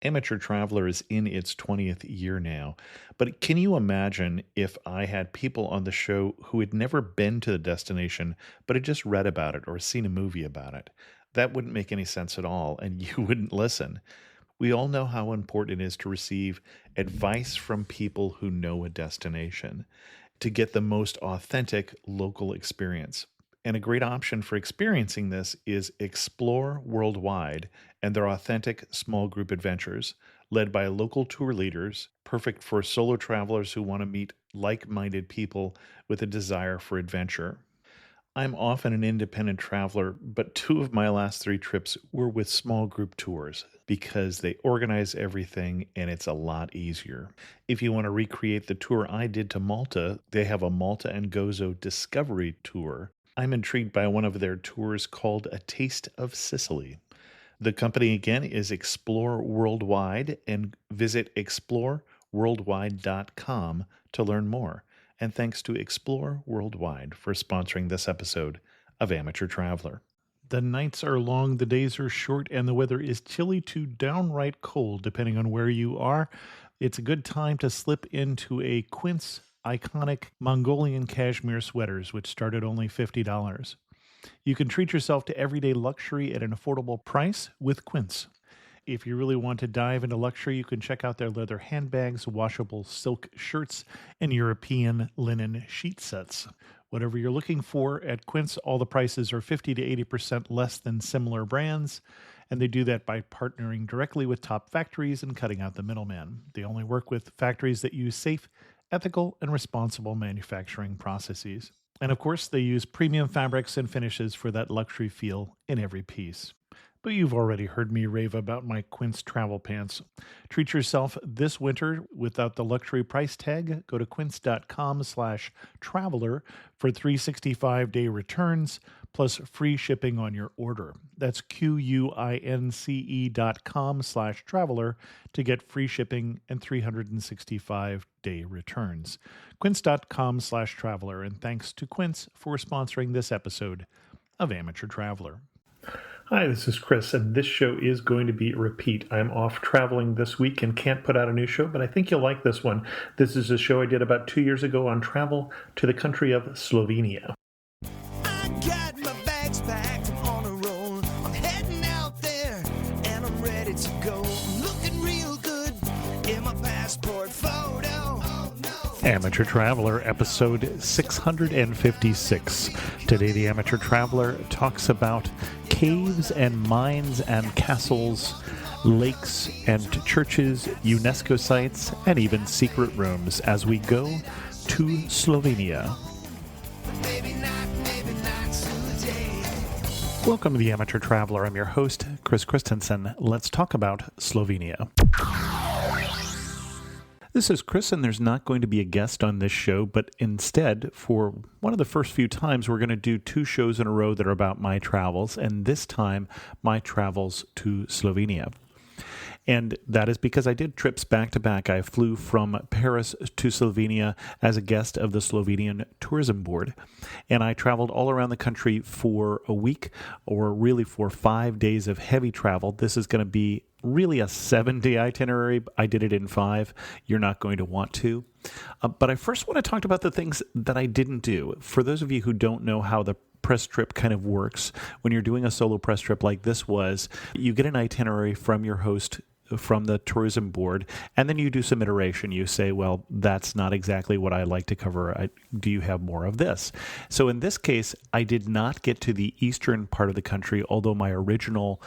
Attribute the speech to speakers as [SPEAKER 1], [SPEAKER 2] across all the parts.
[SPEAKER 1] Amateur Traveler is in its 20th year now, but can you imagine if I had people on the show who had never been to the destination but had just read about it or seen a movie about it? That wouldn't make any sense at all, and you wouldn't listen. We all know how important it is to receive advice from people who know a destination to get the most authentic local experience. And a great option for experiencing this is Explore Worldwide and their authentic small group adventures, led by local tour leaders, perfect for solo travelers who want to meet like minded people with a desire for adventure. I'm often an independent traveler, but two of my last three trips were with small group tours because they organize everything and it's a lot easier. If you want to recreate the tour I did to Malta, they have a Malta and Gozo Discovery Tour. I'm intrigued by one of their tours called A Taste of Sicily. The company again is Explore Worldwide, and visit exploreworldwide.com to learn more. And thanks to Explore Worldwide for sponsoring this episode of Amateur Traveler. The nights are long, the days are short, and the weather is chilly to downright cold, depending on where you are. It's a good time to slip into a Quince iconic Mongolian cashmere sweaters, which start at only $50. You can treat yourself to everyday luxury at an affordable price with Quince. If you really want to dive into luxury, you can check out their leather handbags, washable silk shirts, and European linen sheet sets. Whatever you're looking for at Quince, all the prices are 50 to 80% less than similar brands, and they do that by partnering directly with top factories and cutting out the middleman. They only work with factories that use safe, ethical, and responsible manufacturing processes. And of course, they use premium fabrics and finishes for that luxury feel in every piece. But you've already heard me rave about my Quince travel pants. Treat yourself this winter without the luxury price tag. Go to quince.com/traveler for 365-day returns plus free shipping on your order. That's QUINCE.com/traveler to get free shipping and 365-day returns. Quince.com/traveler. And thanks to Quince for sponsoring this episode of Amateur Traveler. Hi, this is Chris, and this show is going to be a repeat. I'm off traveling this week and can't put out a new show, but I think you'll like this one. This is a show I did about 2 years ago on travel to the country of Slovenia.
[SPEAKER 2] I got my bags packed, I'm on a roll. I'm heading out there, and I'm ready to go. I'm looking real good in my passport photo. Oh, no.
[SPEAKER 1] Amateur Traveler, episode 656. Today, the Amateur Traveler talks about caves and mines and castles, lakes and churches, UNESCO sites, and even secret rooms as we go to Slovenia.
[SPEAKER 2] Maybe not today.
[SPEAKER 1] Welcome to the Amateur Traveler. I'm your host, Chris Christensen. Let's talk about Slovenia. This is Chris, and there's not going to be a guest on this show, but instead, for one of the first few times, we're going to do two shows in a row that are about my travels, and this time, my travels to Slovenia. And that is because I did trips back to back. I flew from Paris to Slovenia as a guest of the Slovenian Tourism Board. And I traveled all around the country for a week, or really for 5 days of heavy travel. This is going to be really a 7-day itinerary. I did it in 5. You're not going to want to. But I first want to talk about the things that I didn't do. For those of you who don't know how the press trip kind of works, when you're doing a solo press trip like this was, you get an itinerary from your host, from the tourism board, and then you do some iteration. You say, well, that's not exactly what I like to cover. Do you have more of this? So in this case, I did not get to the eastern part of the country, although my original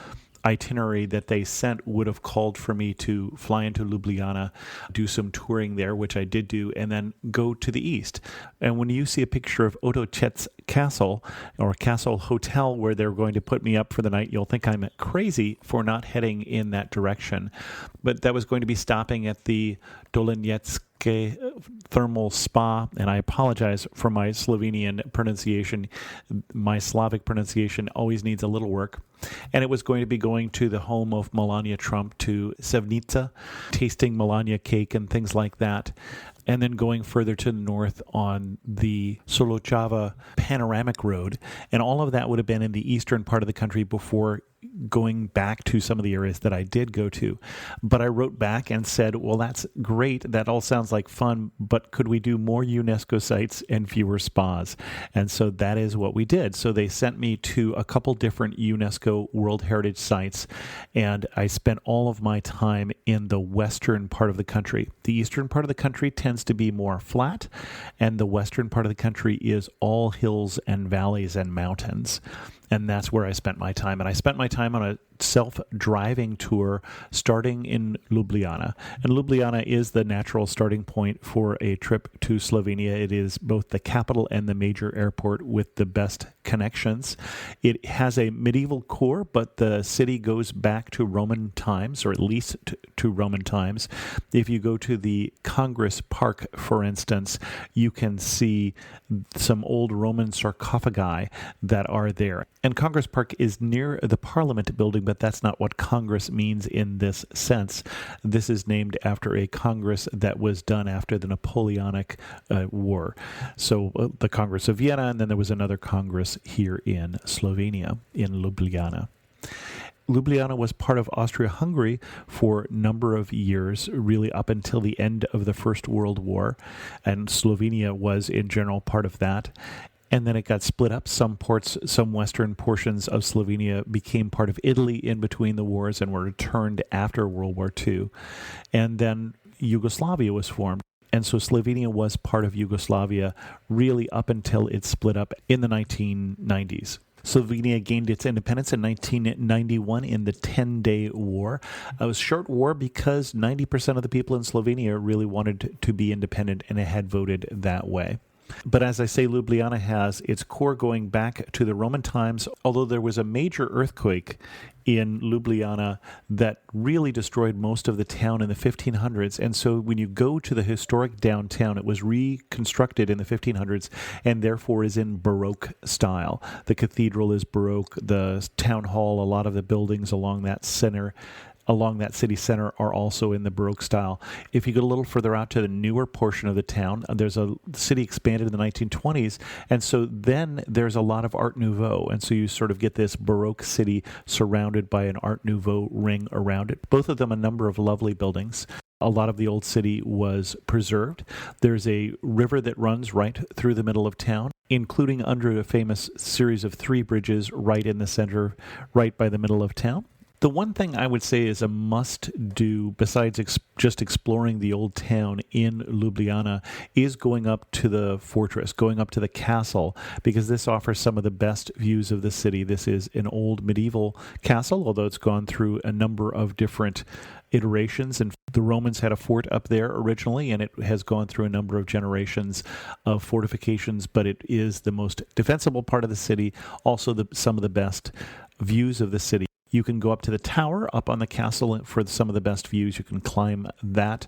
[SPEAKER 1] itinerary that they sent would have called for me to fly into Ljubljana, do some touring there, which I did do, and then go to the east. And when you see a picture of Otocet's Castle, or Castle Hotel, where they're going to put me up for the night, you'll think I'm crazy for not heading in that direction. But that was going to be stopping at the Dolinetske thermal spa, and I apologize for my Slovenian pronunciation. My Slavic pronunciation always needs a little work. And it was going to be going to the home of Melania Trump, to Sevnica, tasting Melania cake and things like that. And then going further to the north on the Solochava panoramic road. And all of that would have been in the eastern part of the country before going back to some of the areas that I did go to. But I wrote back and said, well, that's great. That all sounds like fun, but could we do more UNESCO sites and fewer spas? And so that is what we did. So they sent me to a couple different UNESCO World Heritage sites, and I spent all of my time in the western part of the country. The eastern part of the country tends to be more flat, and the western part of the country is all hills and valleys and mountains. And that's where I spent my time. And I spent my time on a self-driving tour starting in Ljubljana. And Ljubljana is the natural starting point for a trip to Slovenia. It is both the capital and the major airport with the best connections. It has a medieval core, but the city goes back to Roman times, or at least to Roman times. If you go to the Congress Park, for instance, you can see some old Roman sarcophagi that are there. And Congress Park is near the Parliament building, but that's not what Congress means in this sense. This is named after a Congress that was done after the Napoleonic War. So the Congress of Vienna, and then there was another Congress here in Slovenia, in Ljubljana. Ljubljana was part of Austria-Hungary for a number of years, really up until the end of the First World War, and Slovenia was in general part of that. And then it got split up. Some western portions of Slovenia became part of Italy in between the wars and were returned after World War II. And then Yugoslavia was formed. And so Slovenia was part of Yugoslavia really up until it split up in the 1990s. Slovenia gained its independence in 1991 in the 10-day war. It was a short war because 90% of the people in Slovenia really wanted to be independent and had voted that way. But as I say, Ljubljana has its core going back to the Roman times, although there was a major earthquake in Ljubljana that really destroyed most of the town in the 1500s. And so when you go to the historic downtown, it was reconstructed in the 1500s and therefore is in Baroque style. The cathedral is Baroque, the town hall, a lot of the buildings along that city center are also in the Baroque style. If you go a little further out to the newer portion of the town, there's a city expanded in the 1920s, and so then there's a lot of Art Nouveau, and so you sort of get this Baroque city surrounded by an Art Nouveau ring around it. Both of them a number of lovely buildings. A lot of the old city was preserved. There's a river that runs right through the middle of town, including under a famous series of 3 bridges right in the center, right by the middle of town. The one thing I would say is a must-do, besides just exploring the old town in Ljubljana, is going up to the fortress, going up to the castle, because this offers some of the best views of the city. This is an old medieval castle, although it's gone through a number of different iterations, and the Romans had a fort up there originally, and it has gone through a number of generations of fortifications, but it is the most defensible part of the city, also some of the best views of the city. You can go up to the tower, up on the castle for some of the best views. You can climb that.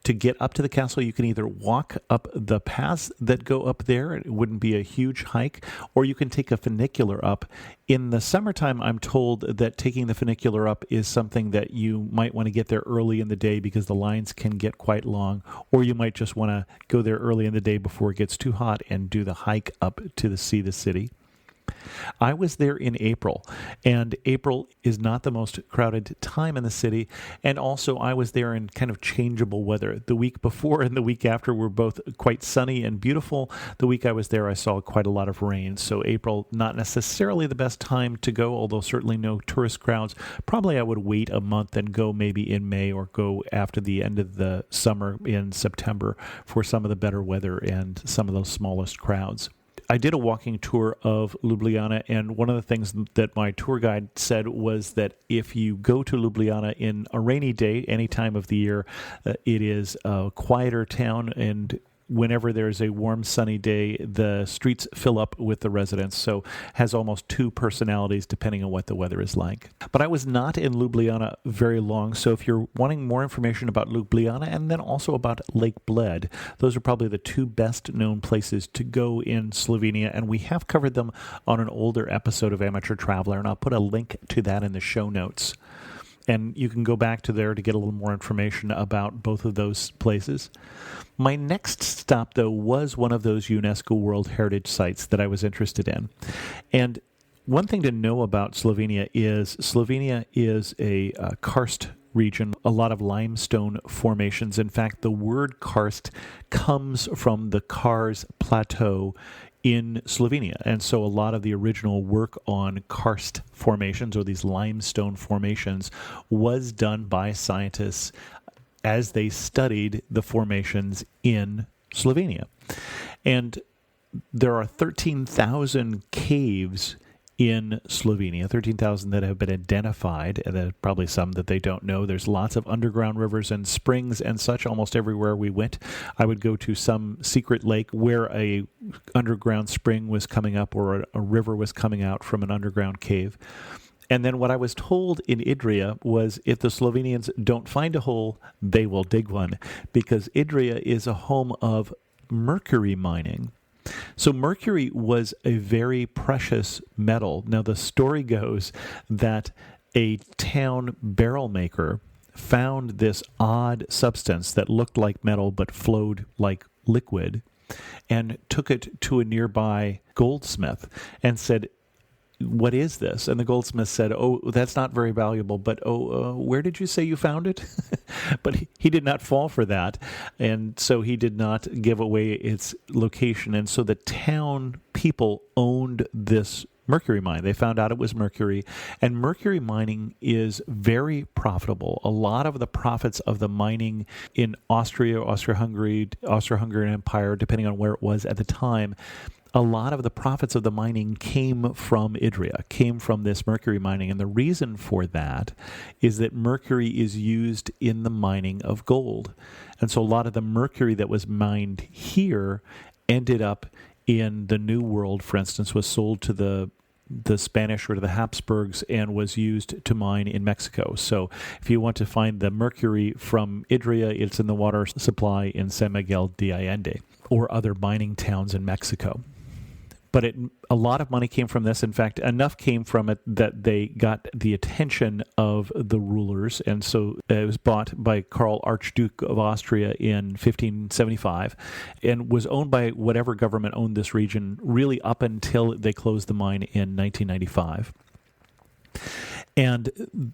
[SPEAKER 1] To get up to the castle, you can either walk up the paths that go up there. It wouldn't be a huge hike. Or you can take a funicular up. In the summertime, I'm told that taking the funicular up is something that you might want to get there early in the day because the lines can get quite long. Or you might just want to go there early in the day before it gets too hot and do the hike up to see the city. I was there in April, and April is not the most crowded time in the city, and also I was there in kind of changeable weather. The week before and the week after were both quite sunny and beautiful. The week I was there, I saw quite a lot of rain, so April, not necessarily the best time to go, although certainly no tourist crowds. Probably I would wait a month and go maybe in May or go after the end of the summer in September for some of the better weather and some of those smallest crowds. I did a walking tour of Ljubljana, and one of the things that my tour guide said was that if you go to Ljubljana in a rainy day, any time of the year, it is a quieter town, and whenever there's a warm, sunny day, the streets fill up with the residents, so has almost 2 personalities depending on what the weather is like. But I was not in Ljubljana very long, so if you're wanting more information about Ljubljana and then also about Lake Bled, those are probably the 2 best known places to go in Slovenia, and we have covered them on an older episode of Amateur Traveler, and I'll put a link to that in the show notes. And you can go back to there to get a little more information about both of those places. My next stop, though, was one of those UNESCO World Heritage sites that I was interested in. And One thing to know about Slovenia is a karst region, a lot of limestone formations. In fact, the word karst comes from the Kars Plateau in Slovenia. And so a lot of the original work on karst formations, or these limestone formations, was done by scientists as they studied the formations in Slovenia. And there are 13,000 caves in Slovenia, 13,000 that have been identified, and there's probably some that they don't know. There's lots of underground rivers and springs and such almost everywhere we went. I would go to some secret lake where a underground spring was coming up, or a river was coming out from an underground cave. And then what I was told in Idrija was, if the Slovenians don't find a hole, they will dig one, because Idrija is a home of mercury mining. So mercury was a very precious metal. Now, the story goes that a town barrel maker found this odd substance that looked like metal but flowed like liquid, and took it to a nearby goldsmith and said, "What is this?" And the goldsmith said, "Oh, that's not very valuable, but where did you say you found it?" But he did not fall for that, and so he did not give away its location. And so the town people owned this mercury mine. They found out it was mercury, and mercury mining is very profitable. A lot of the profits of the mining in Austria, Austro-Hungarian Empire, depending on where it was at the time, a lot of the profits of the mining came from Idrija, came from this mercury mining. And the reason for that is that mercury is used in the mining of gold. And so a lot of the mercury that was mined here ended up in the New World, for instance, was sold to the Spanish or to the Habsburgs and was used to mine in Mexico. So if you want to find the mercury from Idrija, it's in the water supply in San Miguel de Allende or other mining towns in Mexico. But a lot of money came from this. In fact, enough came from it that they got the attention of the rulers. And so it was bought by Karl, Archduke of Austria, in 1575, and was owned by whatever government owned this region really up until they closed the mine in 1995. And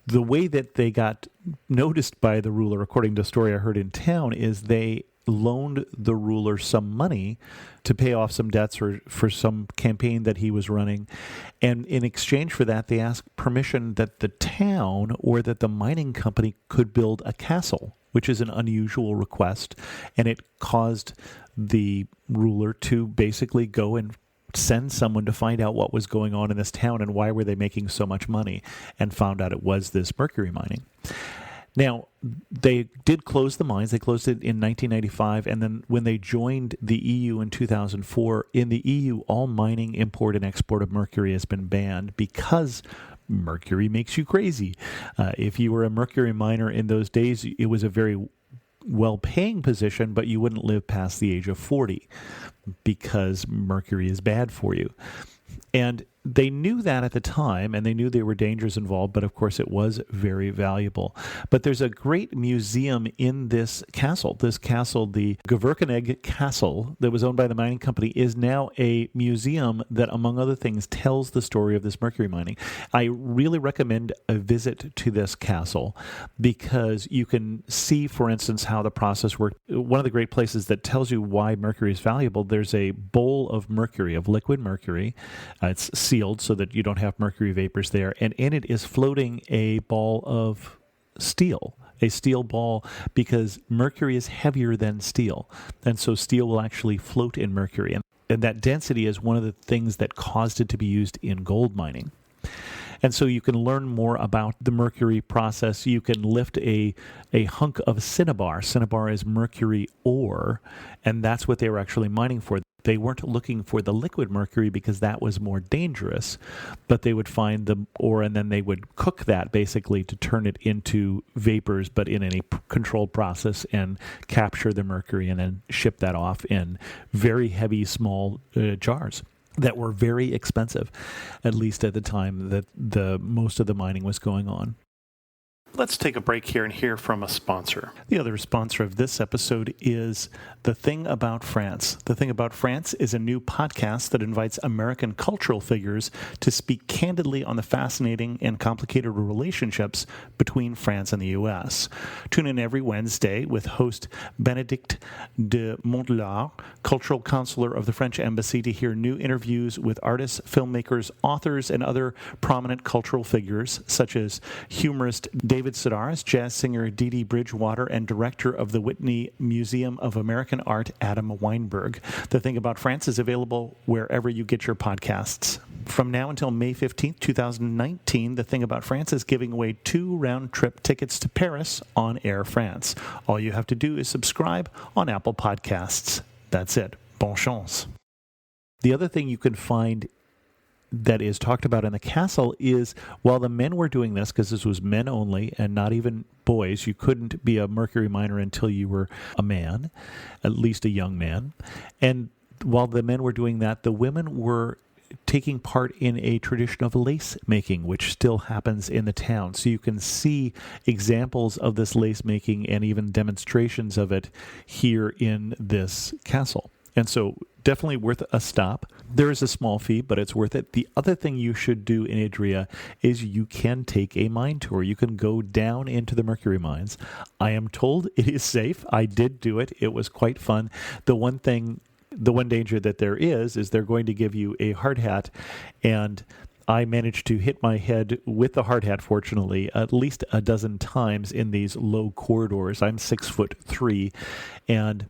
[SPEAKER 1] the way that they got noticed by the ruler, according to a story I heard in town, is they loaned the ruler some money to pay off some debts or for some campaign that he was running. And in exchange for that, they asked permission that the town or that the mining company could build a castle, which is an unusual request. And it caused the ruler to basically go and send someone to find out what was going on in this town and why were they making so much money, and found out it was this mercury mining. Now, they did close the mines. They closed it in 1995, and then when they joined the EU in 2004, in the EU, all mining, import, and export of mercury has been banned because mercury makes you crazy. If you were a mercury miner in those days, it was a very well-paying position, but you wouldn't live past the age of 40 because mercury is bad for you. And they knew that at the time, and they knew there were dangers involved, but of course it was very valuable. But there's a great museum in this castle. This castle, the Gewerkenegg Castle, that was owned by the mining company, is now a museum that, among other things, tells the story of this mercury mining. I really recommend a visit to this castle because you can see, for instance, how the process worked. One of the great places that tells you why mercury is valuable, there's a bowl of mercury, of liquid mercury. It's sealed so that you don't have mercury vapors there, and in it is floating a ball of steel, a steel ball, because mercury is heavier than steel, and so steel will actually float in mercury, and that density is one of the things that caused it to be used in gold mining. And so you can learn more about the mercury process. You can lift a hunk of cinnabar. Cinnabar is mercury ore, and that's what they were actually mining for. They weren't looking for the liquid mercury because that was more dangerous, but they would find the ore and then they would cook that basically to turn it into vapors, but in a controlled process, and capture the mercury and then ship that off in very heavy, small jars that were very expensive, at least at the time that the most of the mining was going on. Let's take a break here and hear from a sponsor. The other sponsor of this episode is The Thing About France. The Thing About France is a new podcast that invites American cultural figures to speak candidly on the fascinating and complicated relationships between France and the U.S. Tune in every Wednesday with host Bénédicte de Montelard, cultural counselor of the French Embassy, to hear new interviews with artists, filmmakers, authors, and other prominent cultural figures, such as humorist David Sedaris, jazz singer Dee Dee Bridgewater, and director of the Whitney Museum of American Art, Adam Weinberg. The Thing About France is available wherever you get your podcasts. From now until May 15th, 2019, The Thing About France is giving away 2 round-trip tickets to Paris on Air France. All you have to do is subscribe on Apple Podcasts. That's it. Bonne chance. The other thing you can find that is talked about in the castle is, while the men were doing this, because this was men only and not even boys, you couldn't be a Mercury miner until you were a man, at least a young man. And while the men were doing that, the women were taking part in a tradition of lace making, which still happens in the town. So you can see examples of this lace making and even demonstrations of it here in this castle. And so definitely worth a stop. There is a small fee, but it's worth it. The other thing you should do in Adria is you can take a mine tour. You can go down into the mercury mines. I am told it is safe. I did do it. It was quite fun. The one danger that there is they're going to give you a hard hat, and I managed to hit my head with the hard hat, fortunately, at least a dozen times in these low corridors. I'm 6'3", and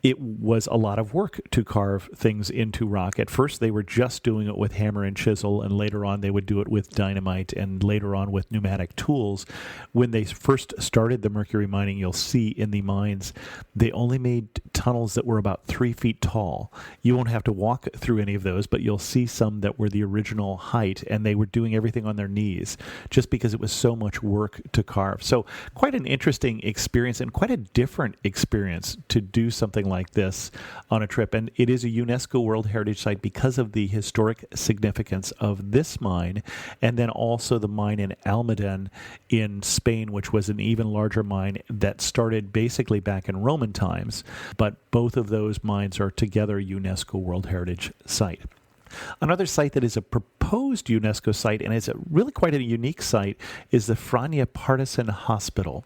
[SPEAKER 1] it was a lot of work to carve things into rock. At first, they were just doing it with hammer and chisel, and later on they would do it with dynamite, and later on with pneumatic tools. When they first started the mercury mining, you'll see in the mines, they only made tunnels that were about 3 feet tall. You won't have to walk through any of those, but you'll see some that were the original height, and they were doing everything on their knees just because it was so much work to carve. So quite an interesting experience, and quite a different experience to do something like this on a trip. And it is a UNESCO World Heritage Site because of the historic significance of this mine, and then also the mine in Almaden in Spain, which was an even larger mine that started basically back in Roman times. But both of those mines are together UNESCO World Heritage Site. Another site that is a proposed UNESCO site, and is really quite a unique site, is the Franja Partisan Hospital.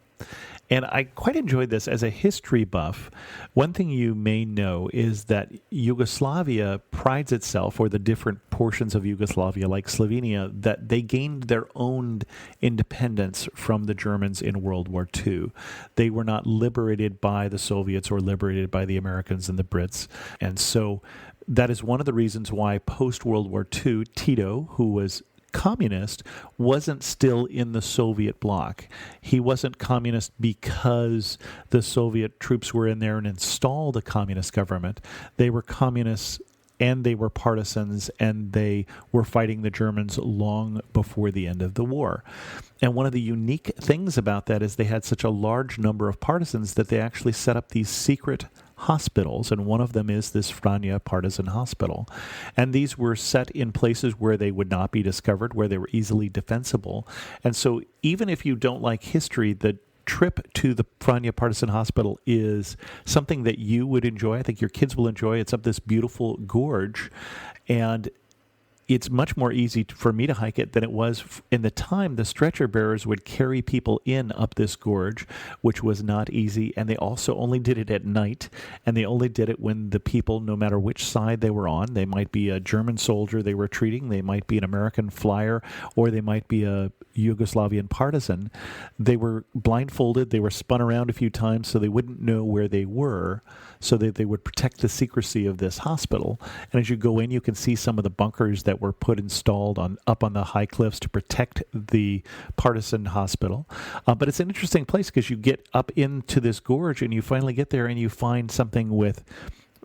[SPEAKER 1] And I quite enjoyed this as a history buff. One thing you may know is that Yugoslavia prides itself, or the different portions of Yugoslavia, like Slovenia, that they gained their own independence from the Germans in World War II. They were not liberated by the Soviets or liberated by the Americans and the Brits. And so that is one of the reasons why post-World War II, Tito, who was communist, wasn't still in the Soviet bloc. He wasn't communist because the Soviet troops were in there and installed a communist government. They were communists, and they were partisans, and they were fighting the Germans long before the end of the war. And one of the unique things about that is they had such a large number of partisans that they actually set up these secret hospitals, and one of them is this Franja Partisan Hospital. And these were set in places where they would not be discovered, where they were easily defensible. And so even if you don't like history, the trip to the Franja Partisan Hospital is something that you would enjoy. I think your kids will enjoy. It's up this beautiful gorge, and it's much more easy for me to hike it than it was in the time. The stretcher bearers would carry people in up this gorge, which was not easy, and they also only did it at night, and they only did it when the people, no matter which side they were on, they might be a German soldier they were treating, they might be an American flyer, or they might be a Yugoslavian partisan. They were blindfolded, they were spun around a few times so they wouldn't know where they were, so that they would protect the secrecy of this hospital. And as you go in, you can see some of the bunkers that were installed up on the high cliffs to protect the partisan hospital. But it's an interesting place because you get up into this gorge and you finally get there and you find something with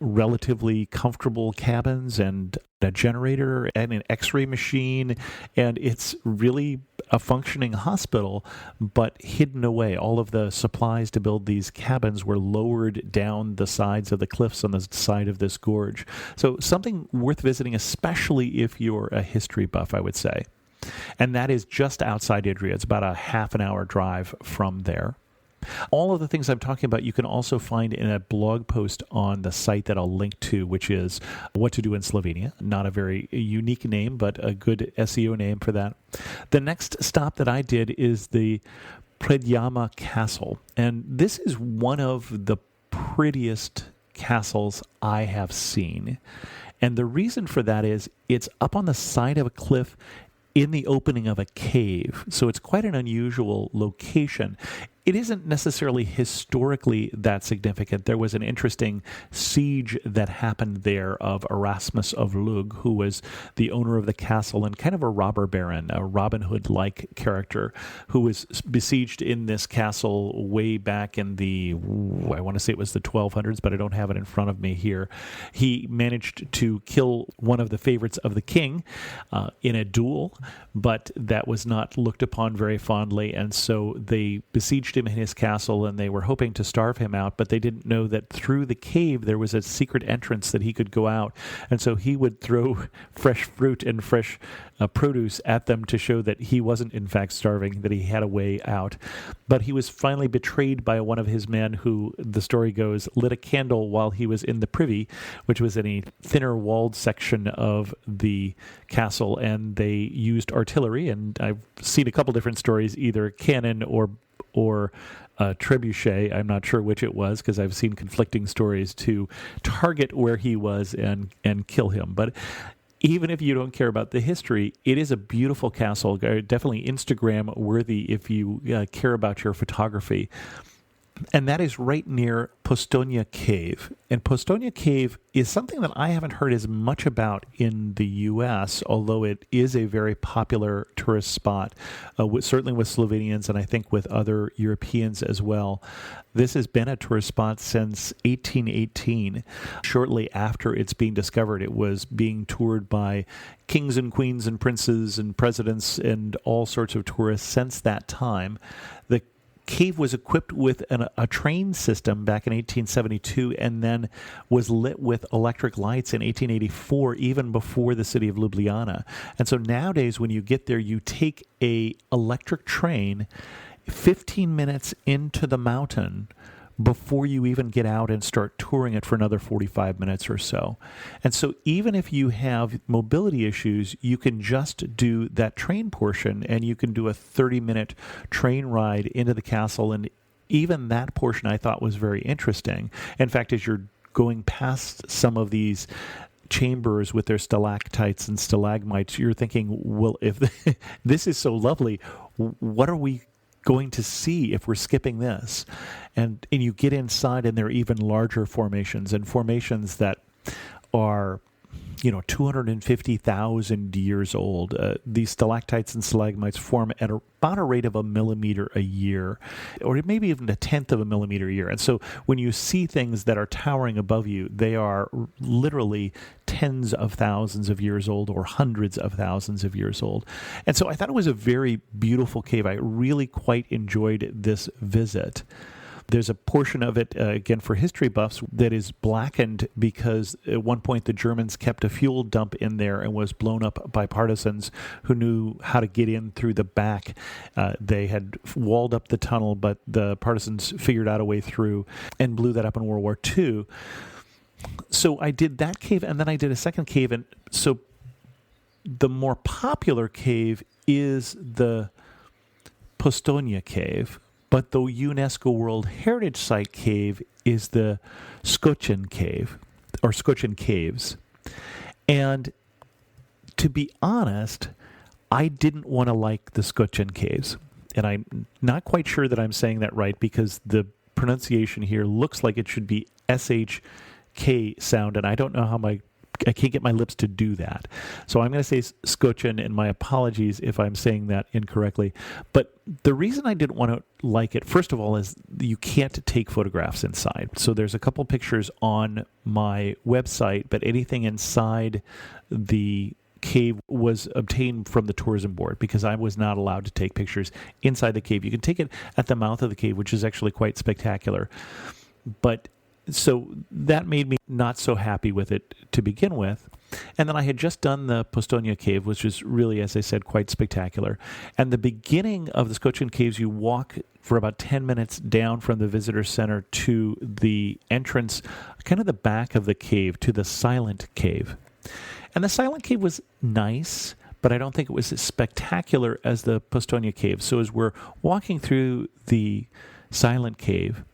[SPEAKER 1] relatively comfortable cabins and a generator and an x-ray machine, and it's really a functioning hospital, but hidden away. All of the supplies to build these cabins were lowered down the sides of the cliffs on the side of this gorge. So something worth visiting, especially if you're a history buff, I would say. And that is just outside Idria. It's about a half an hour drive from there. All of the things I'm talking about, you can also find in a blog post on the site that I'll link to, which is What to Do in Slovenia. Not a very unique name, but a good SEO name for that. The next stop that I did is the Predjama Castle. And this is one of the prettiest castles I have seen. And the reason for that is it's up on the side of a cliff in the opening of a cave. So it's quite an unusual location. It isn't necessarily historically that significant. There was an interesting siege that happened there of Erasmus of Lug, who was the owner of the castle and kind of a robber baron, a Robin Hood-like character, who was besieged in this castle way back in the, I want to say it was the 1200s, but I don't have it in front of me here. He managed to kill one of the favorites of the king in a duel, but that was not looked upon very fondly, and so they besieged him in his castle, and they were hoping to starve him out, but they didn't know that through the cave there was a secret entrance that he could go out, and so he would throw fresh fruit and fresh produce at them to show that he wasn't in fact starving, that he had a way out. But he was finally betrayed by one of his men who, the story goes, lit a candle while he was in the privy, which was in a thinner walled section of the castle, and they used artillery, and I've seen a couple different stories, either cannon or trebuchet, I'm not sure which it was because I've seen conflicting stories, to target where he was and kill him. But even if you don't care about the history, it is a beautiful castle, definitely Instagram worthy if you care about your photography. And that is right near Postojna Cave. And Postojna Cave is something that I haven't heard as much about in the U.S., although it is a very popular tourist spot, certainly with Slovenians and I think with other Europeans as well. This has been a tourist spot since 1818. Shortly after it's being discovered, it was being toured by kings and queens and princes and presidents and all sorts of tourists since that time. The cave was equipped with a train system back in 1872 and then was lit with electric lights in 1884, even before the city of Ljubljana. And so nowadays, when you get there, you take a electric train 15 minutes into the mountain before you even get out and start touring it for another 45 minutes or so. And so even if you have mobility issues, you can just do that train portion, and you can do a 30-minute train ride into the castle. And even that portion I thought was very interesting. In fact, as you're going past some of these chambers with their stalactites and stalagmites, you're thinking, well, if this is so lovely, what are we going to see if we're skipping this? And you get inside, and there are even larger formations, and formations that are 250,000 years old. These stalactites and stalagmites form at about a rate of 1 millimeter a year, or maybe even 1/10 of a millimeter a year. And so when you see things that are towering above you, they are literally tens of thousands of years old or hundreds of thousands of years old. And so I thought it was a very beautiful cave. I really quite enjoyed this visit. There's a portion of it, again, for history buffs, that is blackened because at one point the Germans kept a fuel dump in there and was blown up by partisans who knew how to get in through the back. They had walled up the tunnel, but the partisans figured out a way through and blew that up in World War II. So I did that cave, and then I did a second cave. And so the more popular cave is the Postojna Cave, but the UNESCO World Heritage Site cave is the Skočen Cave, or Skočen Caves. And to be honest, I didn't want to like the Skočen Caves. And I'm not quite sure that I'm saying that right, because the pronunciation here looks like it should be SHK sound, and I don't know how I can't get my lips to do that. So I'm going to say Skočen, and my apologies if I'm saying that incorrectly. But the reason I didn't want to like it, first of all, is you can't take photographs inside. So there's a couple pictures on my website, but anything inside the cave was obtained from the tourism board because I was not allowed to take pictures inside the cave. You can take it at the mouth of the cave, which is actually quite spectacular. But so that made me not so happy with it to begin with. And then I had just done the Postojna Cave, which is really, as I said, quite spectacular. And the beginning of the Skocjan Caves, you walk for about 10 minutes down from the visitor center to the entrance, kind of the back of the cave, to the Silent Cave. And the Silent Cave was nice, but I don't think it was as spectacular as the Postojna Cave. So as we're walking through the Silent Cave,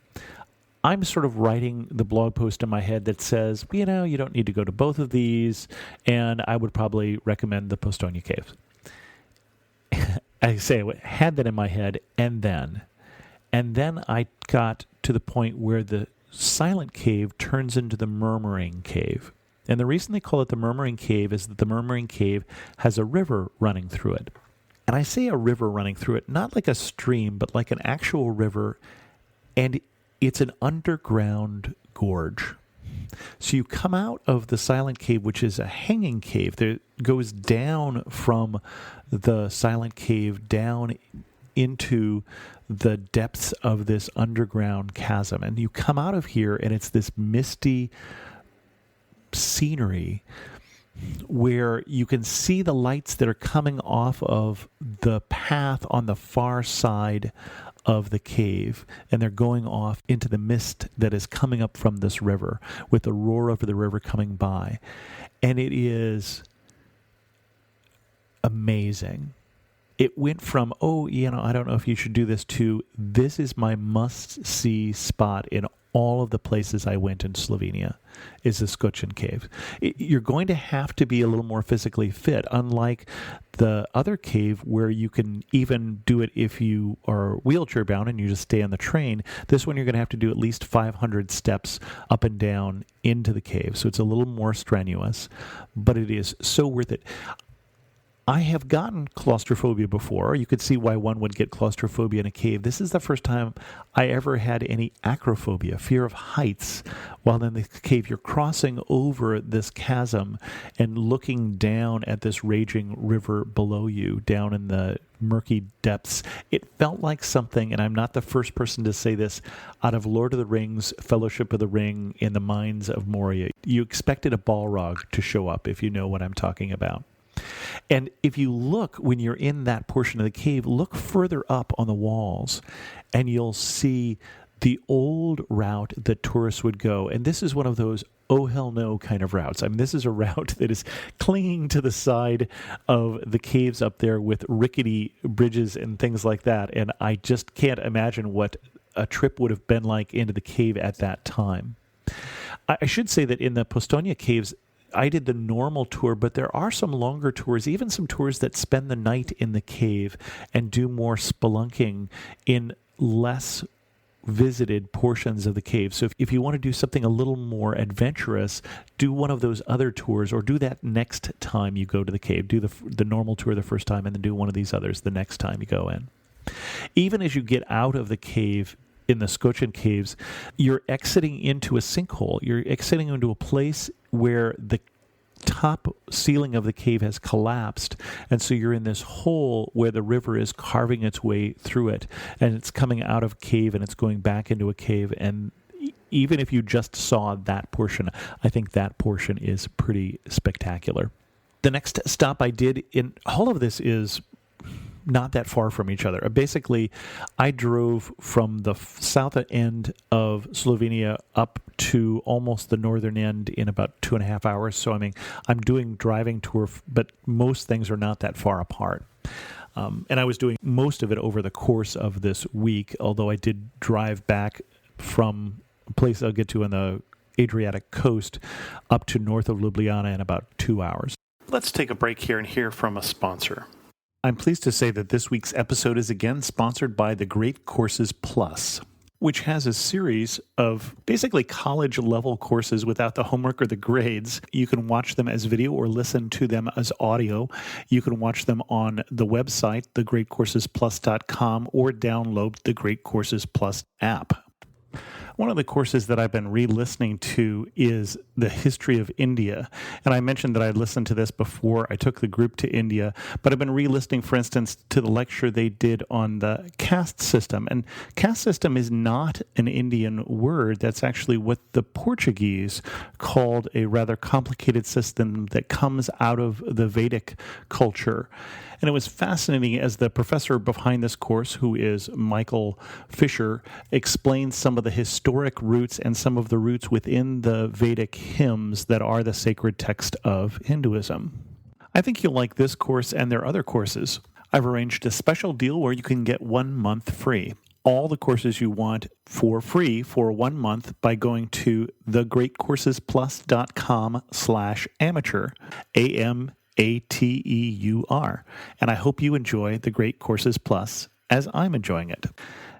[SPEAKER 1] I'm sort of writing the blog post in my head that says, you don't need to go to both of these, and I would probably recommend the Postojna Cave. I say I had that in my head, and then I got to the point where the Silent Cave turns into the Murmuring Cave. And the reason they call it the Murmuring Cave is that the Murmuring Cave has a river running through it. And I say a river running through it, not like a stream, but like an actual river, and it's an underground gorge. So you come out of the Silent Cave, which is a hanging cave that goes down from the Silent Cave down into the depths of this underground chasm. And you come out of here, and it's this misty scenery where you can see the lights that are coming off of the path on the far side of the cave, and they're going off into the mist that is coming up from this river, with the roar of the river coming by. And it is amazing. It went from, I don't know if you should do this, to this is my must-see spot in all of the places I went in Slovenia, is the Skocjan Cave. You're going to have to be a little more physically fit, unlike the other cave where you can even do it if you are wheelchair bound and you just stay on the train. This one you're going to have to do at least 500 steps up and down into the cave. So it's a little more strenuous, but it is so worth it. I have gotten claustrophobia before. You could see why one would get claustrophobia in a cave. This is the first time I ever had any acrophobia, fear of heights, while in the cave. You're crossing over this chasm and looking down at this raging river below you, down in the murky depths. It felt like something, and I'm not the first person to say this, out of Lord of the Rings, Fellowship of the Ring, in the Mines of Moria. You expected a Balrog to show up, if you know what I'm talking about. And if you look, when you're in that portion of the cave, look further up on the walls, and you'll see the old route that tourists would go. And this is one of those oh hell no kind of routes. I mean, this is a route that is clinging to the side of the caves up there with rickety bridges and things like that. And I just can't imagine what a trip would have been like into the cave at that time. I should say that in the Postojna Caves, I did the normal tour, but there are some longer tours, even some tours that spend the night in the cave and do more spelunking in less visited portions of the cave. So if you want to do something a little more adventurous, do one of those other tours, or do that next time you go to the cave. Do the normal tour the first time, and then do one of these others the next time you go in. Even as you get out of the cave, in the Skocjan Caves, you're exiting into a sinkhole. You're exiting into a place where the top ceiling of the cave has collapsed, and so you're in this hole where the river is carving its way through it, and it's coming out of a cave and it's going back into a cave. And even if you just saw that portion, I think that portion is pretty spectacular. The next stop I did in all of this is not that far from each other. Basically, I drove from the south end of Slovenia up to almost the northern end in about 2.5 hours. So, I mean, I'm doing driving tour, but most things are not that far apart. And I was doing most of it over the course of this week, although I did drive back from a place I'll get to on the Adriatic coast up to north of Ljubljana in about 2 hours. Let's take a break here and hear from a sponsor. I'm pleased to say that this week's episode is again sponsored by the Great Courses Plus, which has a series of basically college-level courses without the homework or the grades. You can watch them as video or listen to them as audio. You can watch them on the website, thegreatcoursesplus.com, or download the Great Courses Plus app. One of the courses that I've been re-listening to is the history of India. And I mentioned that I listened to this before I took the group to India, but I've been re-listening, for instance, to the lecture they did on the caste system. And caste system is not an Indian word. That's actually what the Portuguese called a rather complicated system that comes out of the Vedic culture. And it was fascinating as the professor behind this course, who is Michael Fisher, explains some of the historic roots and some of the roots within the Vedic hymns that are the sacred text of Hinduism. I think you'll like this course and their other courses. I've arranged a special deal where you can get 1 month free. All the courses you want for free for 1 month by going to thegreatcoursesplus.com/amateur, AMATEUR. And I hope you enjoy the Great Courses Plus as I'm enjoying it.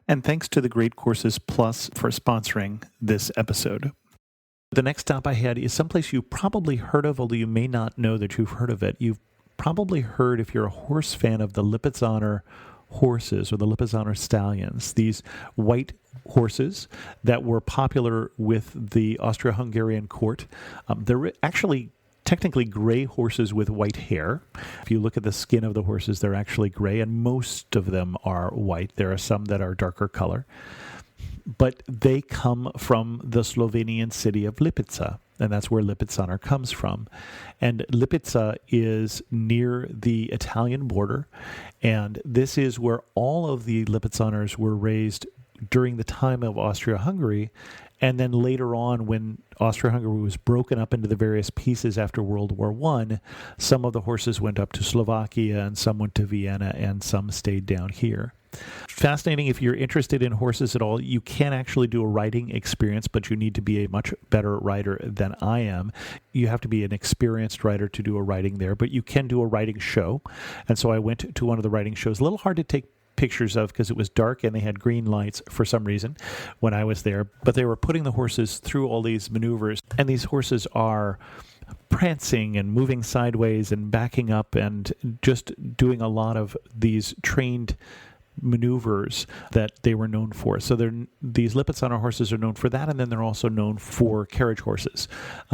[SPEAKER 1] And thanks to the Great Courses Plus for sponsoring this episode. The next stop I had is someplace you've probably heard of, although you may not know that you've heard of it. You've probably heard, if you're a horse fan, of the Lipizzaner horses or the Lipizzaner stallions, these white horses that were popular with the Austro-Hungarian court. They're actually technically gray horses with white hair. If you look at the skin of the horses, they're actually gray, and most of them are white. There are some that are darker color. But they come from the Slovenian city of Lipica, and that's where Lipizzaner comes from. And Lipica is near the Italian border, and this is where all of the Lipizzaners were raised during the time of Austria-Hungary, and then later on when Austria-Hungary was broken up into the various pieces after World War I, some of the horses went up to Slovakia, and some went to Vienna, and some stayed down here. Fascinating. If you're interested in horses at all, you can actually do a riding experience, but you need to be a much better rider than I am. You have to be an experienced rider to do a riding there, but you can do a riding show. And so I went to one of the riding shows. A little hard to take pictures of because it was dark and they had green lights for some reason when I was there, but they were putting the horses through all these maneuvers, and these horses are prancing and moving sideways and backing up and just doing a lot of these trained maneuvers that they were known for. So these Lipizzaner horses are known for that, and then they're also known for carriage horses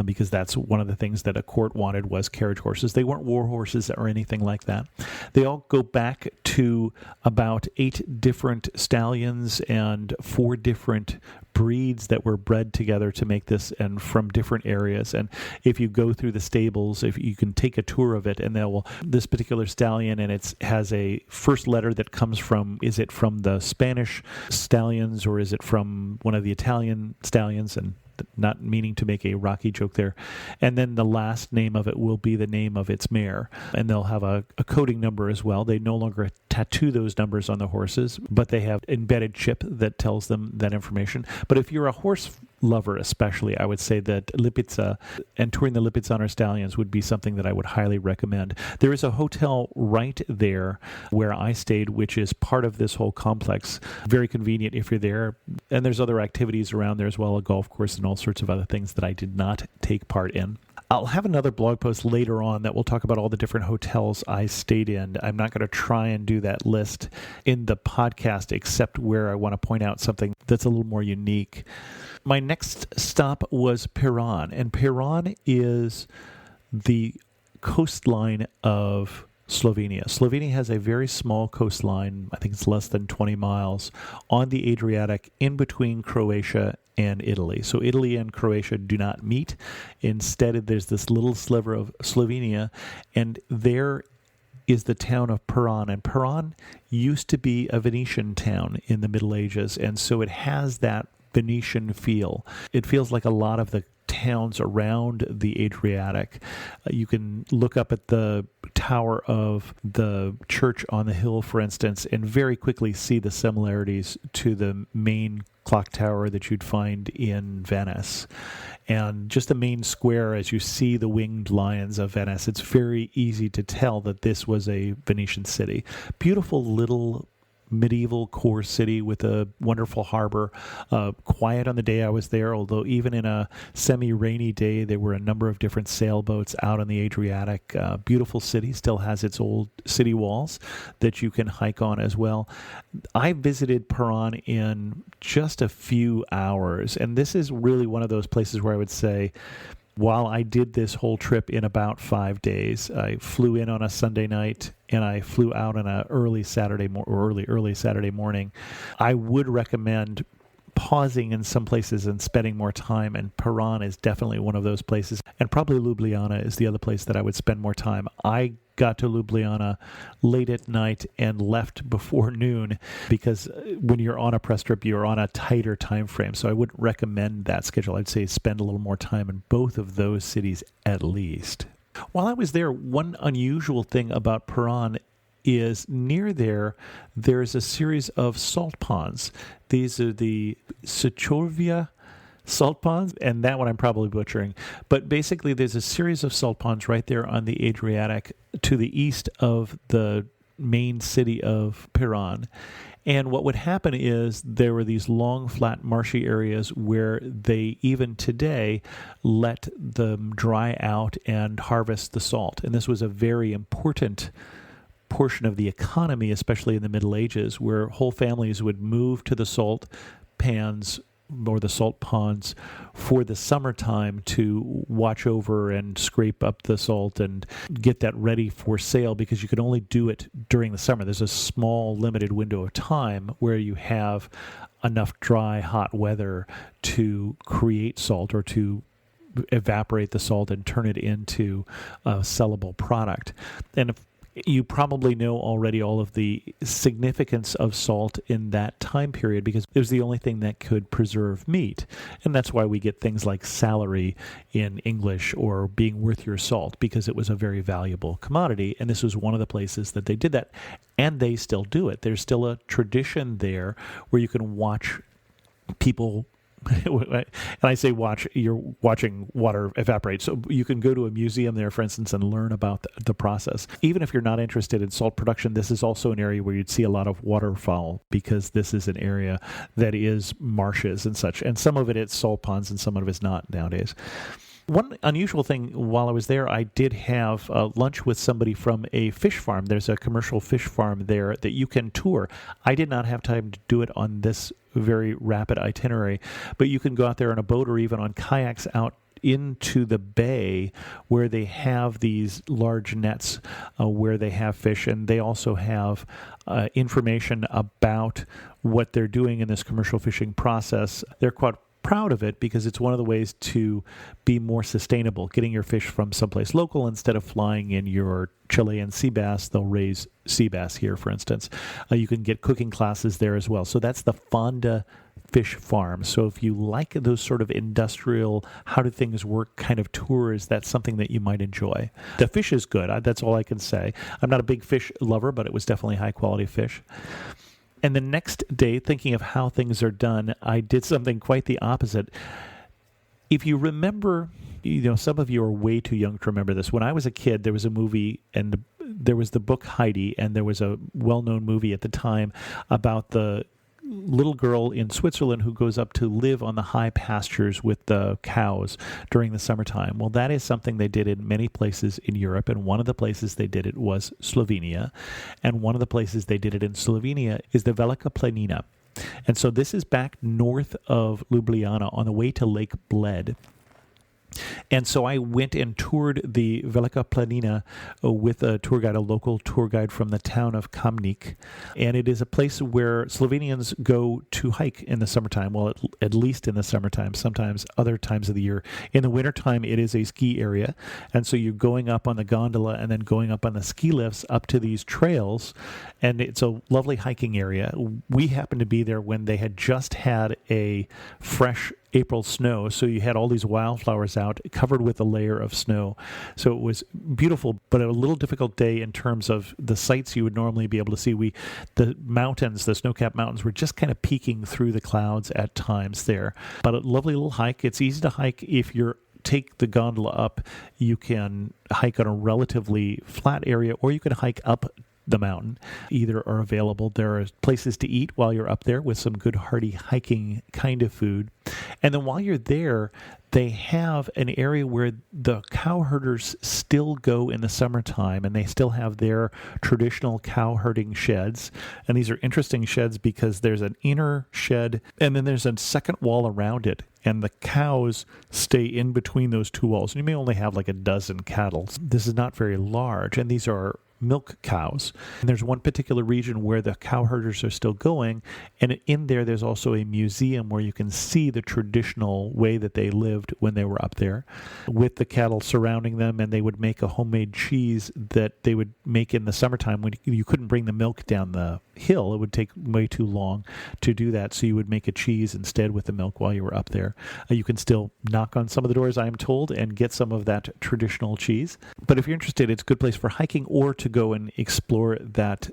[SPEAKER 1] because that's one of the things that a court wanted was carriage horses. They weren't war horses or anything like that. They all go back to about 8 different stallions and 4 different breeds that were bred together to make this, and from different areas. And if you go through the stables, if you can take a tour of it, and this particular stallion, and it has a first letter that comes from, is it from the Spanish stallions or is it from one of the Italian stallions? And not meaning to make a Rocky joke there. And then the last name of it will be the name of its mare. And they'll have a coding number as well. They no longer tattoo those numbers on the horses, but they have embedded chip that tells them that information. But if you're a horse lover especially, I would say that Lipica and touring the Lipizzaner stallions would be something that I would highly recommend. There is a hotel right there where I stayed, which is part of this whole complex. Very convenient if you're there. And there's other activities around there as well, a golf course and all sorts of other things that I did not take part in. I'll have another blog post later on that will talk about all the different hotels I stayed in. I'm not going to try and do that list in the podcast, except where I want to point out something that's a little more unique. My next stop was Piran, and Piran is the coastline of Slovenia. Slovenia has a very small coastline. I think it's less than 20 miles on the Adriatic in between Croatia and Italy. So Italy and Croatia do not meet. Instead, there's this little sliver of Slovenia, and there is the town of Piran. And Piran used to be a Venetian town in the Middle Ages, and so it has that Venetian feel. It feels like a lot of the towns around the Adriatic. You can look up at the tower of the church on the hill, for instance, and very quickly see the similarities to the main clock tower that you'd find in Venice. And just the main square, as you see the winged lions of Venice, it's very easy to tell that this was a Venetian city. Beautiful little medieval core city with a wonderful harbor. Quiet on the day I was there, although even in a semi-rainy day, there were a number of different sailboats out on the Adriatic. Beautiful city, still has its old city walls that you can hike on as well. I visited Piran in just a few hours, and this is really one of those places where I would say, while I did this whole trip in about 5 days, I flew in on a Sunday night and I flew out on a early Saturday morning. I would recommend pausing in some places and spending more time, and Piran is definitely one of those places, and probably Ljubljana is the other place that I would spend more time. I got to Ljubljana late at night and left before noon, because when you're on a press trip, you're on a tighter time frame, so I wouldn't recommend that schedule. I'd say spend a little more time in both of those cities at least. While I was there, one unusual thing about Piran is near there's a series of salt ponds. These are the Sechovia salt ponds, and that one I'm probably butchering. But basically, there's a series of salt ponds right there on the Adriatic to the east of the main city of Piran. And what would happen is there were these long, flat, marshy areas where they, even today, let them dry out and harvest the salt. And this was a very important portion of the economy, especially in the Middle Ages, where whole families would move to the salt pans or the salt ponds for the summertime to watch over and scrape up the salt and get that ready for sale, because you could only do it during the summer. There's a small limited window of time where you have enough dry, hot weather to create salt or to evaporate the salt and turn it into a sellable product. And you probably know already all of the significance of salt in that time period, because it was the only thing that could preserve meat. And that's why we get things like salary in English or being worth your salt, because it was a very valuable commodity. And this was one of the places that they did that. And they still do it. There's still a tradition there where you can watch people. And I say watch, you're watching water evaporate. So you can go to a museum there, for instance, and learn about the process. Even if you're not interested in salt production, this is also an area where you'd see a lot of waterfowl, because this is an area that is marshes and such. And some of it's salt ponds and some of it's not nowadays. One unusual thing while I was there, I did have lunch with somebody from a fish farm. There's a commercial fish farm there that you can tour. I did not have time to do it on this very rapid itinerary, but you can go out there on a boat or even on kayaks out into the bay where they have these large nets where they have fish, and they also have information about what they're doing in this commercial fishing process. They're quite proud of it because it's one of the ways to be more sustainable, getting your fish from someplace local instead of flying in your Chilean sea bass. They'll raise sea bass here, for instance. You can get cooking classes there as well. So that's the Fonda Fish Farm. So if you like those sort of industrial, how do things work kind of tours, that's something that you might enjoy. The fish is good. That's all I can say. I'm not a big fish lover, but it was definitely high quality fish. And the next day, thinking of how things are done, I did something quite the opposite. If you remember, some of you are way too young to remember this. When I was a kid, there was a movie, and there was the book Heidi, and there was a well-known movie at the time about the little girl in Switzerland who goes up to live on the high pastures with the cows during the summertime. Well, that is something they did in many places in Europe, and one of the places they did it was Slovenia, and one of the places they did it in Slovenia is the Velika Planina. And so this is back north of Ljubljana on the way to Lake Bled. And so I went and toured the Velika Planina with a tour guide, a local tour guide from the town of Kamnik. And it is a place where Slovenians go to hike in the summertime. Well, at least in the summertime, sometimes other times of the year. In the wintertime, it is a ski area. And so you're going up on the gondola and then going up on the ski lifts up to these trails. And it's a lovely hiking area. We happened to be there when they had just had a fresh April snow, so you had all these wildflowers out covered with a layer of snow. So it was beautiful, but a little difficult day in terms of the sights you would normally be able to see. The mountains, the snow-capped mountains, were just kind of peeking through the clouds at times there. But a lovely little hike. It's easy to hike if you're take the gondola up. You can hike on a relatively flat area, or you can hike up the mountain. Either are available. There are places to eat while you're up there with some good hearty hiking kind of food. And then while you're there, they have an area where the cow herders still go in the summertime, and they still have their traditional cow herding sheds. And these are interesting sheds because there's an inner shed, and then there's a second wall around it. And the cows stay in between those two walls. And you may only have like a dozen cattle. This is not very large, and these are milk cows. And there's one particular region where the cow herders are still going, and in there's also a museum where you can see the traditional way that they lived when they were up there with the cattle surrounding them, and they would make a homemade cheese that they would make in the summertime when you couldn't bring the milk down the hill. It would take way too long to do that, so you would make a cheese instead with the milk while you were up there. You can still knock on some of the doors, I'm told, and get some of that traditional cheese. But if you're interested, it's a good place for hiking or to go and explore that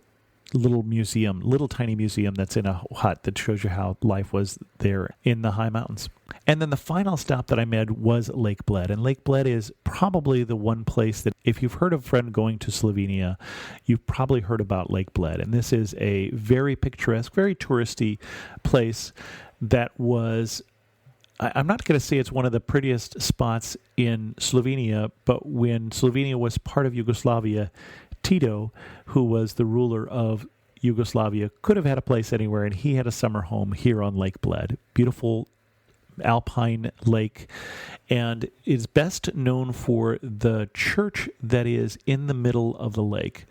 [SPEAKER 1] little tiny museum that's in a hut that shows you how life was there in the high mountains. And then the final stop that I made was Lake Bled. And Lake Bled is probably the one place that if you've heard of a friend going to Slovenia, you've probably heard about Lake Bled. And this is a very picturesque, very touristy place that was, I'm not going to say it's one of the prettiest spots in Slovenia, but when Slovenia was part of Yugoslavia, Tito, who was the ruler of Yugoslavia, could have had a place anywhere, and he had a summer home here on Lake Bled. Beautiful alpine lake, and is best known for the church that is in the middle of the lake.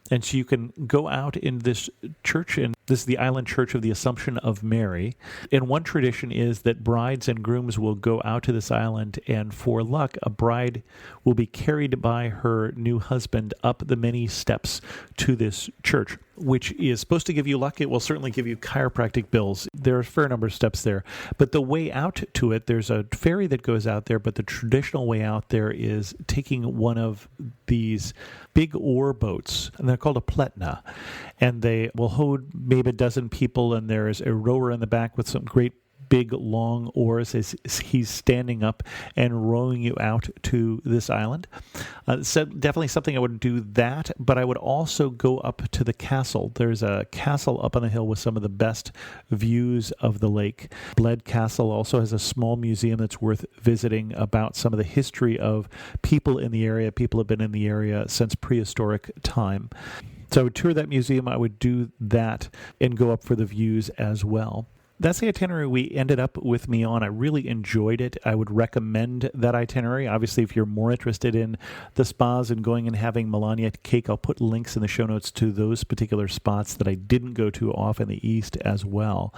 [SPEAKER 1] And so you can go out in this church, and this is the island church of the Assumption of Mary. And one tradition is that brides and grooms will go out to this island, and for luck, a bride will be carried by her new husband up the many steps to this church, which is supposed to give you luck. It will certainly give you chiropractic bills. There are a fair number of steps there. But the way out to it, there's a ferry that goes out there, but the traditional way out there is taking one of these big oar boats, and they're called a pletna, and they will hold maybe a dozen people, and there's a rower in the back with some great big long oars as he's standing up and rowing you out to this island. So definitely something I would do that, but I would also go up to the castle. There's a castle up on the hill with some of the best views of the lake. Bled Castle also has a small museum that's worth visiting about some of the history of people in the area. People have been in the area since prehistoric time. So I would tour that museum. I would do that and go up for the views as well. That's the itinerary we ended up with me on. I really enjoyed it. I would recommend that itinerary. Obviously, if you're more interested in the spas and going and having Melania cake, I'll put links in the show notes to those particular spots that I didn't go to off in the east as well.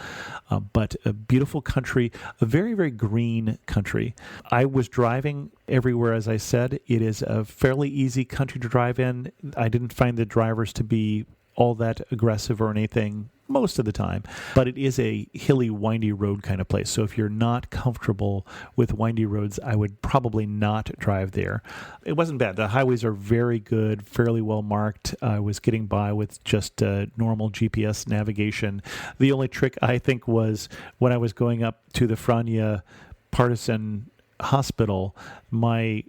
[SPEAKER 1] But a beautiful country, a very, very green country. I was driving everywhere, as I said. It is a fairly easy country to drive in. I didn't find the drivers to be all that aggressive or anything most of the time, but it is a hilly, windy road kind of place. So if you're not comfortable with windy roads, I would probably not drive there. It wasn't bad. The highways are very good, fairly well marked. I was getting by with just normal GPS navigation. The only trick, I think, was when I was going up to the Franja Partisan Hospital, I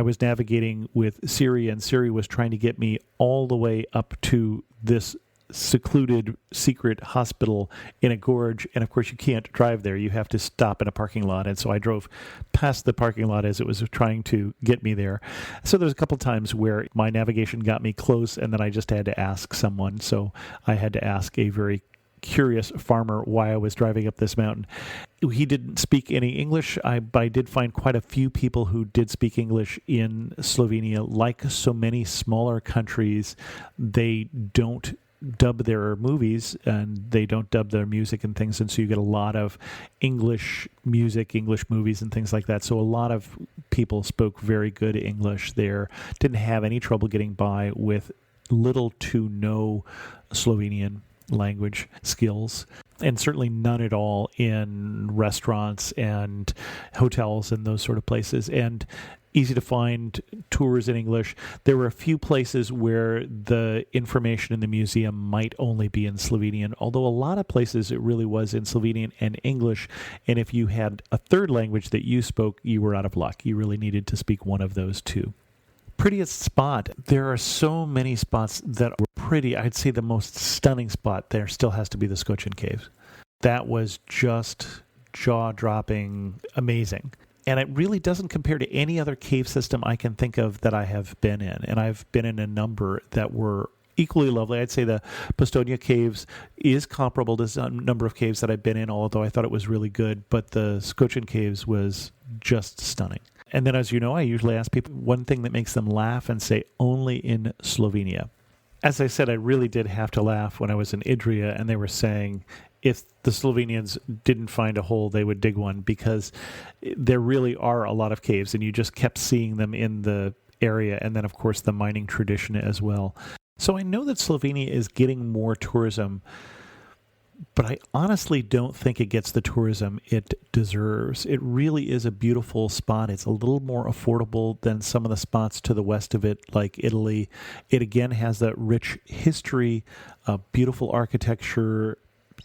[SPEAKER 1] was navigating with Siri, and Siri was trying to get me all the way up to this secluded secret hospital in a gorge, and of course you can't drive there. You have to stop in a parking lot, and so I drove past the parking lot as it was trying to get me there. So there's a couple times where my navigation got me close, and then I just had to ask someone. So I had to ask a very curious farmer why I was driving up this mountain. He didn't speak any English, but I did find quite a few people who did speak English in Slovenia. Like so many smaller countries, they don't dub their movies and they don't dub their music and things, and so you get a lot of English music, English movies and things like that. So a lot of people spoke very good English there, didn't have any trouble getting by with little to no Slovenian language skills, and certainly none at all in restaurants and hotels and those sort of places. And easy to find tours in English. There were a few places where the information in the museum might only be in Slovenian, although a lot of places it really was in Slovenian and English. And if you had a third language that you spoke, you were out of luck. You really needed to speak one of those two. Prettiest spot. There are so many spots that were pretty. I'd say the most stunning spot there still has to be the Skocin Caves. That was just jaw-dropping, amazing. And it really doesn't compare to any other cave system I can think of that I have been in. And I've been in a number that were equally lovely. I'd say the Slovenia Caves is comparable to some number of caves that I've been in, although I thought it was really good. But the Skocin Caves was just stunning. And then, as you know, I usually ask people one thing that makes them laugh and say only in Slovenia. As I said, I really did have to laugh when I was in Idrija and they were saying if the Slovenians didn't find a hole, they would dig one, because there really are a lot of caves and you just kept seeing them in the area. And then, of course, the mining tradition as well. So I know that Slovenia is getting more tourism, but I honestly don't think it gets the tourism it deserves. It really is a beautiful spot. It's a little more affordable than some of the spots to the west of it, like Italy. It again has that rich history, beautiful architecture,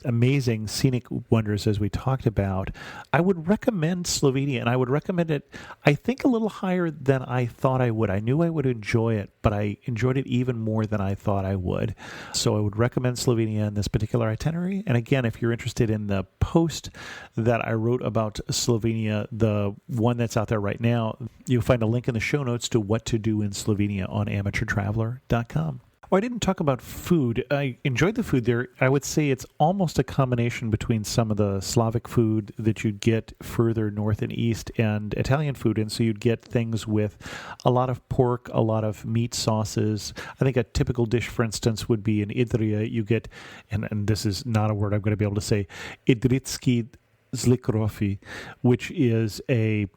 [SPEAKER 1] amazing scenic wonders, as we talked about. I would recommend Slovenia, and I would recommend it, I think, a little higher than I thought I would. I knew I would enjoy it, but I enjoyed it even more than I thought I would. So I would recommend Slovenia in this particular itinerary. And again, if you're interested in the post that I wrote about Slovenia, the one that's out there right now, you'll find a link in the show notes to what to do in Slovenia on amateurtraveler.com. Oh, I didn't talk about food. I enjoyed the food there. I would say it's almost a combination between some of the Slavic food that you'd get further north and east and Italian food. And so you'd get things with a lot of pork, a lot of meat sauces. I think a typical dish, for instance, would be in Idrija. You get, and this is not a word I'm going to be able to say, idritski zlikrofi, which is a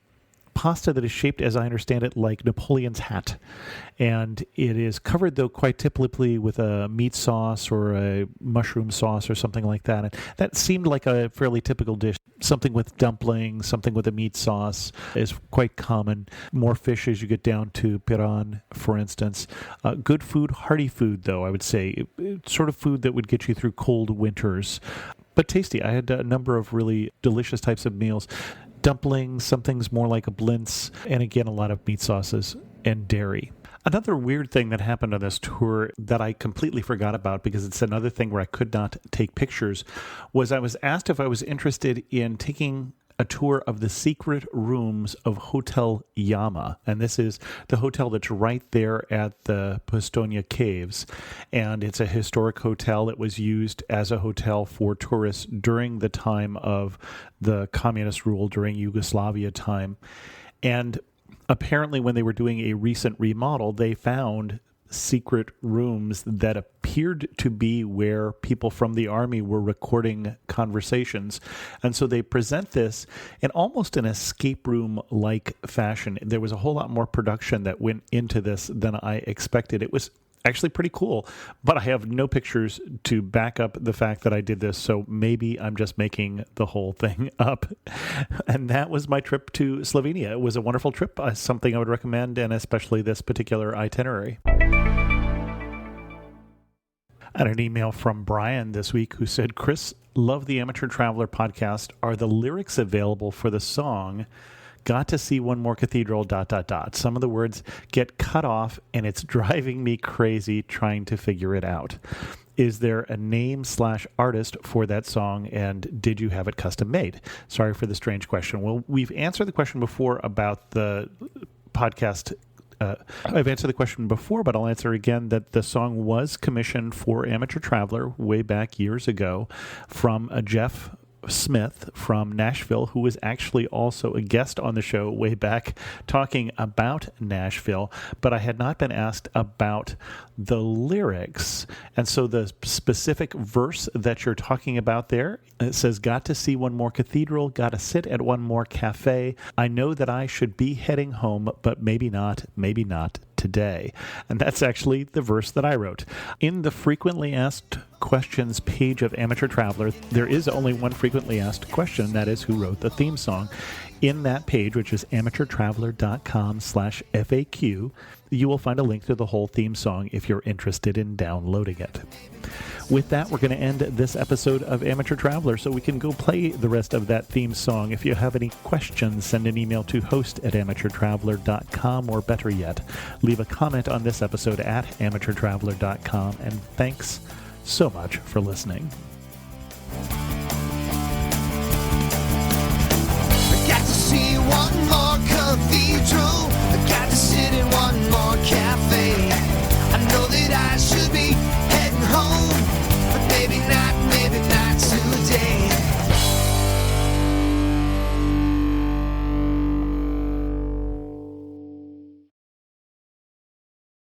[SPEAKER 1] pasta that is shaped, as I understand it, like Napoleon's hat. And it is covered, though, quite typically with a meat sauce or a mushroom sauce or something like that. And that seemed like a fairly typical dish. Something with dumplings, something with a meat sauce is quite common. More fish as you get down to Piran, for instance. Good food, hearty food, though, I would say. Sort of food that would get you through cold winters. But tasty. I had a number of really delicious types of meals. Dumplings, some things more like a blintz, and again, a lot of meat sauces and dairy. Another weird thing that happened on this tour that I completely forgot about, because it's another thing where I could not take pictures, was I was asked if I was interested in taking a tour of the secret rooms of Hotel Yama. And this is the hotel that's right there at the Postojna Caves. And it's a historic hotel that was used as a hotel for tourists during the time of the communist rule, during Yugoslavia time. And apparently when they were doing a recent remodel, they found secret rooms that appeared to be where people from the army were recording conversations. And so they present this in almost an escape room-like fashion. There was a whole lot more production that went into this than I expected. It was actually pretty cool, but I have no pictures to back up the fact that I did this, so maybe I'm just making the whole thing up. And that was my trip to Slovenia. It was a wonderful trip, something I would recommend, and especially this particular itinerary. I had an email from Brian this week who said, Chris, love the Amateur Traveler podcast. Are the lyrics available for the song Got to See One More Cathedral, ... Some of the words get cut off, and it's driving me crazy trying to figure it out. Is there a name/artist for that song, and did you have it custom made? Sorry for the strange question. Well, we've answered the question before about the podcast. I've answered the question before, but I'll answer again that the song was commissioned for Amateur Traveler way back years ago from Jeff Smith from Nashville, who was actually also a guest on the show way back talking about Nashville, but I had not been asked about the lyrics. And so the specific verse that you're talking about there, it says, got to see one more cathedral, got to sit at one more cafe. I know that I should be heading home, but maybe not today. And that's actually the verse that I wrote. In the frequently asked questions page of Amateur Traveler, there is only one frequently asked question, that is who wrote the theme song. In that page, which is amateurtraveler.com/FAQ, you will find a link to the whole theme song if you're interested in downloading it. With that, we're going to end this episode of Amateur Traveler so we can go play the rest of that theme song. If you have any questions, send an email to host@amateurtraveler.com, or better yet, leave a comment on this episode at amateurtraveler.com. And thanks so much for listening.